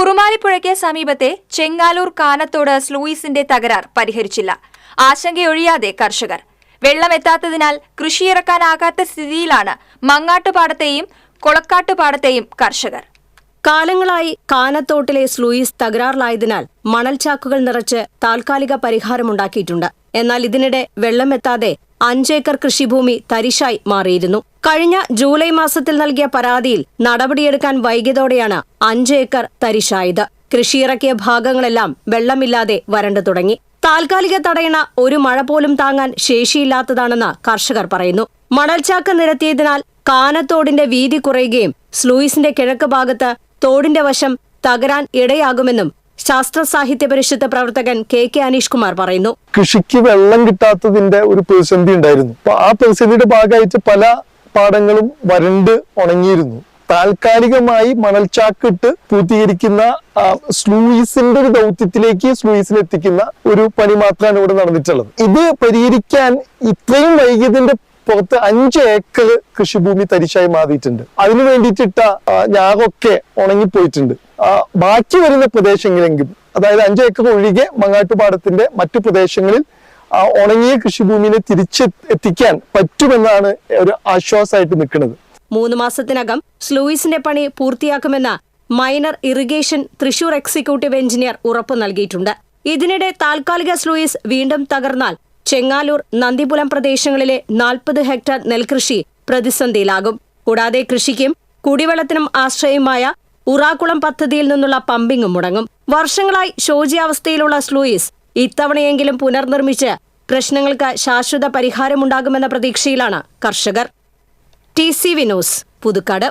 കുറുമാലിപ്പുഴയ്ക്ക് സമീപത്തെ ചെങ്ങാലൂർ കാനത്തോട് സ്ലൂയിസിന്റെ തകരാർ പരിഹരിച്ചില്ല. ആശങ്കയൊഴിയാതെ കർഷകർ. വെള്ളമെത്താത്തതിനാൽ കൃഷിയിറക്കാനാകാത്ത സ്ഥിതിയിലാണ് മങ്ങാട്ടുപാടത്തെയും കൊളക്കാട്ടുപാടത്തെയും കർഷകർ. കാലങ്ങളായി കാനത്തോട്ടിലെ സ്ലൂയിസ് തകരാറിലായതിനാൽ മണൽചാക്കുകൾ നിറച്ച് താൽക്കാലിക പരിഹാരമുണ്ടാക്കിയിട്ടുണ്ട്. എന്നാൽ ഇതിനിടെ വെള്ളമെത്താതെ 5 ഏക്കർ കൃഷിഭൂമി തരിശായി മാറിയിരുന്നു. കഴിഞ്ഞ ജൂലൈ മാസത്തിൽ നൽകിയ പരാതിയിൽ നടപടിയെടുക്കാൻ വൈകിയതോടെയാണ് 5 ഏക്കർ തരിശായത്. കൃഷിയിറക്കിയ ഭാഗങ്ങളെല്ലാം വെള്ളമില്ലാതെ വരണ്ടു തുടങ്ങി. താൽക്കാലിക തടയണ ഒരു മഴ പോലും താങ്ങാൻ ശേഷിയില്ലാത്തതാണെന്ന് കർഷകർ പറയുന്നു. മണൽചാക്ക് നിരത്തിയതിനാൽ കാനത്തോടിന്റെ വീതി കുറയുകയും സ്ലൂയിസിന്റെ കിഴക്ക് ഭാഗത്ത് തോടിന്റെ വശം തകരാൻ ഇടയാകുമെന്നും ശാസ്ത്ര സാഹിത്യ പരിഷത്ത് പ്രവർത്തകൻ കെ അനീഷ് കുമാർ പറയുന്നു. കൃഷിക്ക് വെള്ളം കിട്ടാത്തതിന്റെ ഒരു പ്രതിസന്ധി ഉണ്ടായിരുന്നു. അപ്പൊ ആ പ്രതിസന്ധിയുടെ ഭാഗമായിട്ട് പല പാടങ്ങളും വരണ്ട് ഉണങ്ങിയിരുന്നു. താൽക്കാലികമായി മണൽച്ചാക്കിട്ട് പൂർത്തീകരിക്കുന്ന സ്ലൂയിസിന്റെ ഒരു ദൗത്യത്തിലേക്ക് സ്ലൂയിസിൽ എത്തിക്കുന്ന ഒരു പണി മാത്രമാണ് ഇവിടെ നടന്നിട്ടുള്ളത്. ഇത് പരിഹരിക്കാൻ ഇത്രയും വൈകിയതിന്റെ പുറത്ത് 5 ഏക്കർ കൃഷിഭൂമി തരിശായി മാറിയിട്ടുണ്ട്. അതിനു വേണ്ടിയിട്ടിട്ട ഞാറൊക്കെ ഉണങ്ങിപ്പോയിട്ടുണ്ട്. ബാക്കി വരുന്ന പ്രദേശങ്ങളെങ്കിലും, അതായത് 5 ഏക്കർ ഒഴികെ മങ്ങാട്ടുപാടത്തിന്റെ മറ്റു പ്രദേശങ്ങളിൽ ഉണങ്ങിയ കൃഷിഭൂമിനെ തിരിച്ചെത്തിക്കാൻ പറ്റുമെന്നാണ് ഒരു ആശ്വാസമായിട്ട് നിൽക്കുന്നത്. 3 മാസത്തിനകം സ്ലൂയിസിന്റെ പണി പൂർത്തിയാക്കുമെന്ന് minor irrigation Thrissur executive engineer ഉറപ്പു നൽകിയിട്ടുണ്ട്. ഇതിനിടെ താൽക്കാലിക സ്ലൂയിസ് വീണ്ടും തകർന്നാൽ ചെങ്ങാലൂർ, നന്ദിപുലം പ്രദേശങ്ങളിലെ 40 ഹെക്ടർ നെൽകൃഷി പ്രതിസന്ധിയിലാകും. കൂടാതെ കൃഷിക്കും കുടിവെള്ളത്തിനും ആശ്രയമായ ഉറാക്കുളം പദ്ധതിയിൽ നിന്നുള്ള പമ്പിങ്ങും മുടങ്ങും. വർഷങ്ങളായി ശോച്യാവസ്ഥയിലുള്ള സ്ലൂയിസ് ഇത്തവണയെങ്കിലും പുനർനിർമ്മിച്ച് പ്രശ്നങ്ങൾക്ക് ശാശ്വത പരിഹാരമുണ്ടാകുമെന്ന പ്രതീക്ഷയിലാണ് കർഷകർ. TCV news, Puthukkad.